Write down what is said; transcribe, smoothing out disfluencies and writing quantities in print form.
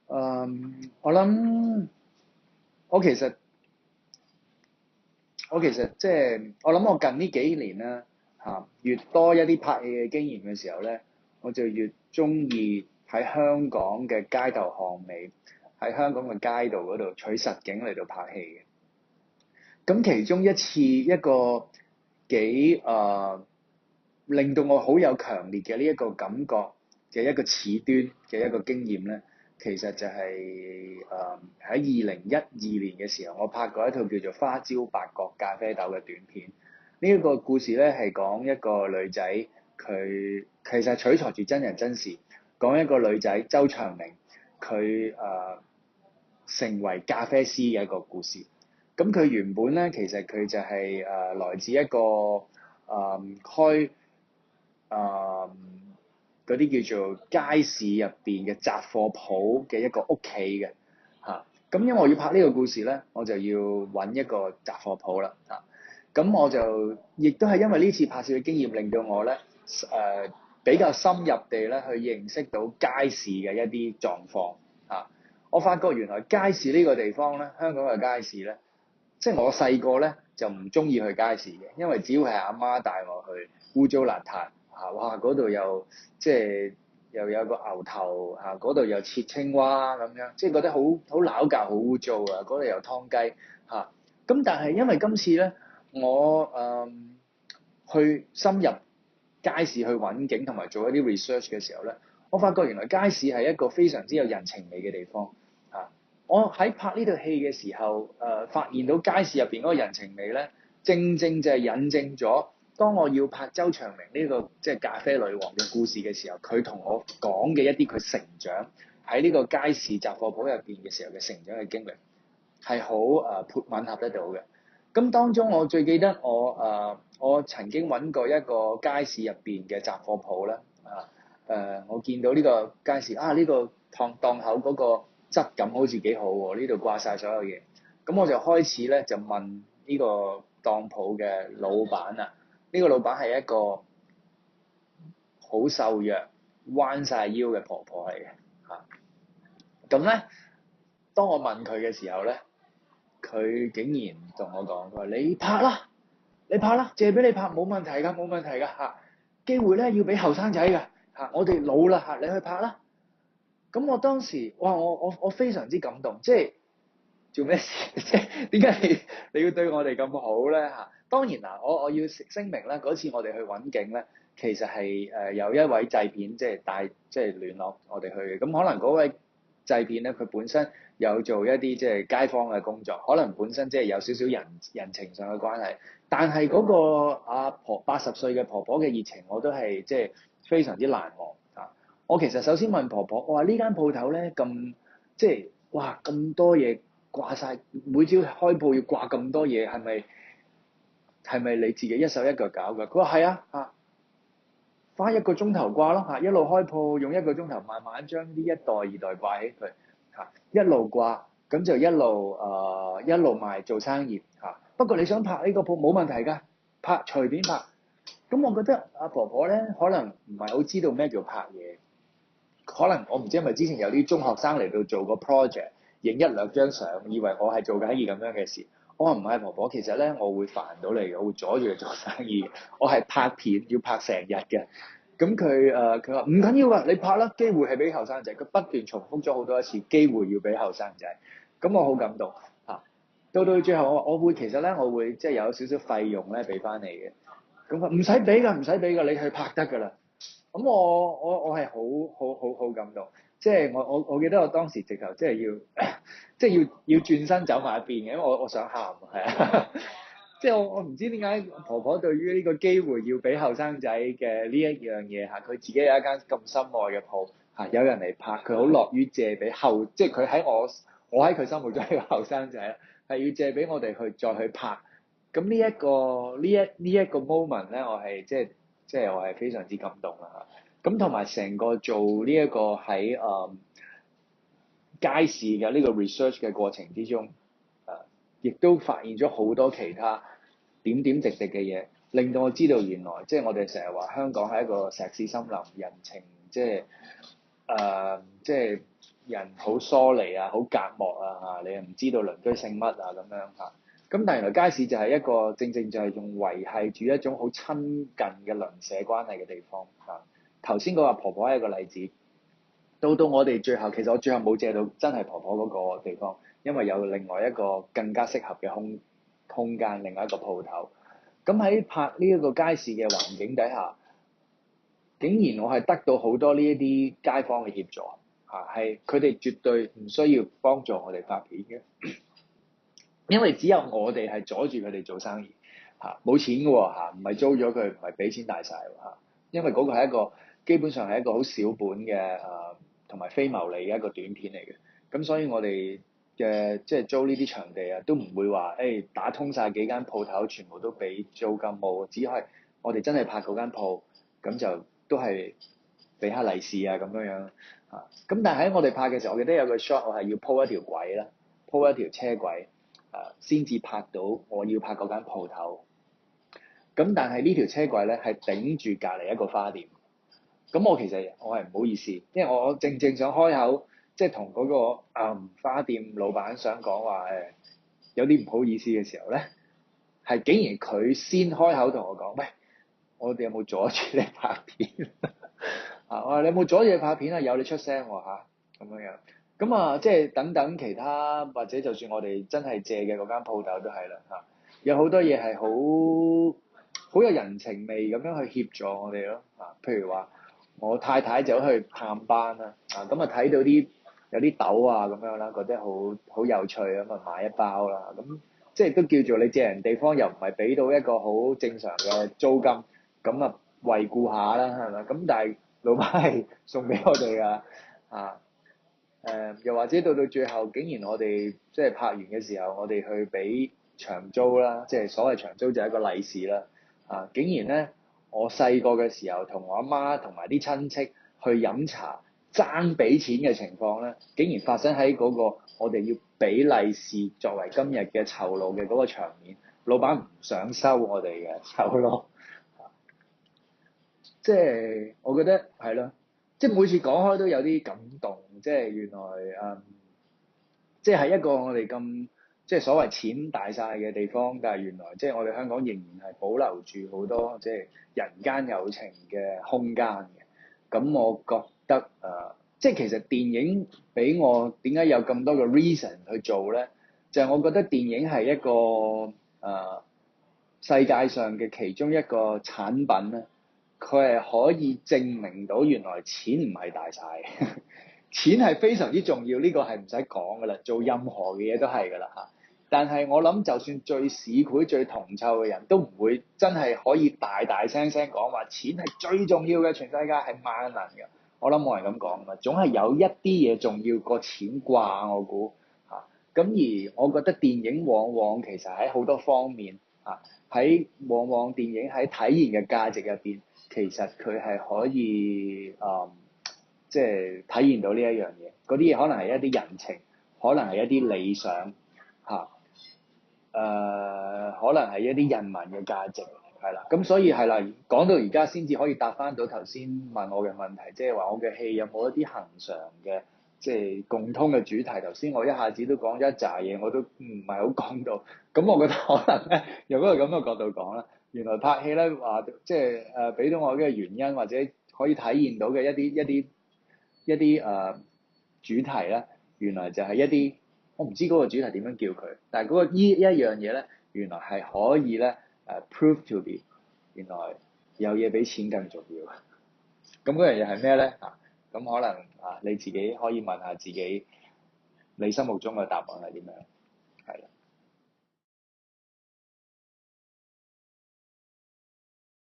我諗我其實即係我諗我近呢幾年啦越多一啲拍戲嘅經驗嘅時候咧，我就越中意喺香港嘅街頭巷尾，喺香港嘅街道嗰度取實景嚟到拍戲嘅。咁其中一個幾令到我好有強烈嘅呢一個感覺嘅一個始端嘅一個經驗咧，其實就係喺2012年嘅時候，我拍過一套叫做《花椒八角咖啡豆》嘅短片。呢一個故事咧係講一個女仔，佢其實取材住真人真事，講一個女仔周長明，佢成為咖啡師嘅一個故事。咁佢原本咧，其實佢就係來自一個開嗰啲叫做街市入邊嘅雜貨鋪嘅一個屋企嘅嚇。咁因為我要拍呢個故事咧，我就要揾一個雜貨鋪啦嚇。咁我就亦都係因為呢次拍攝嘅經驗，令到我咧比較深入地咧去認識到街市嘅一啲狀況嚇。我發覺原來街市呢個地方咧，香港嘅街市咧，即係我細個咧就唔中意去街市嘅，因為只要係阿媽帶我去，污糟邋遢嚇，哇！嗰度又即係又有個牛頭嚇，嗰度又切青蛙咁樣，即係覺得好撈教，好污糟啊！嗰度又劏雞嚇。咁但係因為今次咧，我去深入街市去揾景同埋做一啲 research 嘅時候咧，我發覺原來街市係一個非常之有人情味嘅地方嚇。我喺拍呢套戲嘅時候，發現到街市入邊嗰個人情味咧，正正就係引證咗，當我要拍周長明呢個即係咖啡女王嘅故事嘅時候，佢同我講嘅一啲佢成長喺呢個街市雜貨鋪入邊嘅時候嘅成長嘅經歷，係好吻合得到嘅。咁當中我最記得我曾經揾過一個街市入邊嘅雜貨鋪咧我見到呢個街市呢個檔口嗰個質感好似幾好喎，呢度掛晒所有嘢。咁我就開始咧就問呢個當鋪嘅老闆啊，呢個老闆係一個好瘦弱、彎晒腰嘅婆婆嚟嘅嚇。咁咧，當我問佢嘅時候咧，佢竟然同我講：佢話你拍啦，你拍啦，借俾你拍冇問題㗎，冇問題㗎嚇。機會咧要俾後生仔㗎嚇，我哋老啦嚇，你去拍啦。咁我當時哇，我非常之感動，即係做咩事？即係點解你要對我哋咁好咧嚇？當然啦，我要聲明啦，嗰次我哋去揾景咧，其實係有一位製片即係聯絡我哋去嘅。咁可能嗰位製片咧，佢本身有做一啲即係街坊嘅工作，可能本身即係有少少人情上嘅關係。但係嗰個阿婆80歲嘅婆婆嘅熱情，我都係即係非常之難忘啊！我其實首先問婆婆，我話呢間鋪頭咧咁即係哇咁多嘢掛晒，每朝開鋪要掛咁多嘢，係咪你自己一手一腳搞㗎？佢話係啊嚇，花一個鐘頭掛咯嚇，一路開鋪用一個鐘頭慢慢將呢一代二代掛起佢嚇，一路掛咁就一路賣做生意嚇。不過你想拍呢個鋪冇問題㗎，拍隨便拍。咁我覺得阿婆婆咧可能唔係好知道咩叫拍嘢。可能我唔知係咪之前有啲中學生嚟到做個 project，影一兩張相，以為我係做緊一件咁樣嘅事。我話唔係婆婆，其實咧我會煩到你嘅，我會阻住你做生意。我係拍片要拍成日嘅。咁佢話唔緊要啊，你拍啦，機會係俾後生仔。佢不斷重複咗好多次，機會要俾後生仔。咁我好感動嚇。到最後我會其實咧，我會即係有少少費用咧俾翻你嘅。咁佢唔使俾㗎，唔使俾㗎，你去拍得㗎啦。咁我係好感動，即係我記得我當時直頭即係要即係要轉身走埋一邊嘅，因為我想喊係啊，即係我唔知點解婆婆對於呢個機會要俾後生仔嘅呢一樣嘢嚇，佢自己有一間咁心愛嘅鋪嚇，有人嚟拍，佢好樂於借俾即係佢喺我喺佢心目中係個後生仔啦，係要借俾我哋去再去拍。咁呢一個 moment 咧，我係即係我係非常之感動啦嚇。咁同埋成個做呢一個喺街市嘅呢個 research 嘅過程之中，亦都發現咗好多其他點點滴滴嘅嘢，令到我知道原來即係我哋成日話香港係一個石屎森林，人情即係人好疏離啊，好隔膜啊嚇，你又唔知道鄰居姓乜啊咁樣嚇。咁但係原來街市就係一個正正就係用維係住一種好親近嘅鄰舍關係嘅地方嚇。頭先嗰個婆婆係一個例子，到我哋最後，其實我最後冇借到真係婆婆嗰個地方，因為有另外一個更加適合嘅空間，另外一個鋪頭。咁喺拍呢一個街市嘅環境底下，竟然我係得到好多呢一啲街坊嘅協助嚇，係佢哋絕對唔需要幫助我哋拍片嘅，因為只有我哋係阻住佢哋做生意嚇，冇錢嘅喎嚇，唔係租咗佢，唔係俾錢大晒喎嚇，因為嗰個係一個基本上係一個好小本嘅同埋非牟利嘅一個短片嚟嘅，咁所以我哋嘅即係租呢啲場地啊，都唔會話打通晒幾間鋪頭，全部都俾租金冇，只係我哋真係拍嗰間鋪，咁就都係俾下利是啊咁樣樣嚇。咁但係喺我哋拍嘅時候，我記得有個 shot 我係要鋪一條軌啦，鋪一條車軌先至拍到我要拍嗰間鋪頭。咁但係呢條車軌咧係頂住隔離一個花店。咁我其實我係唔好意思，因為我正正想開口，即係同嗰個花店老闆想講話有啲唔好意思嘅時候咧，係竟然佢先開口同我講，喂，我哋有冇阻住你拍片啊？我話你有冇阻住你拍片啊？有，你出聲喎嚇，咁樣樣。咁即係等等其他或者就算我哋真係借嘅嗰間鋪頭都係啦嚇，有好多嘢係好有人情味咁樣去協助我哋咯嚇，譬如話。我太太走去探班啦，咁睇到有啲豆啊咁樣啦，覺得好有趣咁啊買一包啦，咁即係都叫做你借人地方又唔係俾到一個好正常嘅租金，咁啊惠顧下啦係咪？咁但係老闆係送俾我哋㗎，又或者到最後，竟然我哋即係拍完嘅時候，我哋去俾長租啦，即係所謂長租就係一個利是啦，竟然咧〜我細個嘅時候，同我阿媽同埋啲親戚去飲茶爭俾錢嘅情況咧，竟然發生喺嗰個我哋要俾利是作為今日嘅酬勞嘅嗰個場面，老闆唔想收我哋嘅酬勞，即係我覺得係咯，即係每次講開都有啲感動，即係原來即係喺一個我哋咁即係所謂錢大晒嘅地方，但係原來即係我哋香港仍然係保留住好多即係人間有情嘅空間嘅。咁我覺得即係其實電影俾我點解有咁多個 reason 去做咧？就係我覺得電影係一個世界上嘅其中一個產品咧，佢係可以證明到原來錢唔係大晒。錢係非常之重要，呢個係唔使講噶啦，做任何嘅嘢都係噶啦嚇。但係我諗，就算最市儈、最銅臭嘅人都唔會真係可以大大聲聲講話錢係最重要嘅，全世界係萬能嘅。我諗冇人咁講噶，總係有一啲嘢重要過錢啩，我估嚇。咁而我覺得電影往往其實喺好多方面往往電影喺體現嘅價值入邊，其實佢係可以即係體現到呢一樣嘢，嗰啲嘢可能係一啲人情，可能係一啲理想可能係一啲人民嘅價值，係啦。咁所以係啦，講到而家先至可以答翻到頭先問我嘅問題，即係話我嘅戲有冇一啲恆常嘅即係共通嘅主題？頭先我一下子都講咗一紮嘢，我都唔係好講到。咁我覺得可能咧，由嗰個咁嘅角度講啦，原來拍戲咧話即係俾到我嘅原因，或者可以體現到嘅一啲主題咧，原來就係一啲我唔知嗰個主題點樣叫佢，但係嗰個一樣嘢咧，原來係可以咧prove to be 原來有嘢比錢更重要。咁嗰樣嘢係咩咧？咁可能你自己可以問下自己，你心目中嘅答案係點樣？係啦。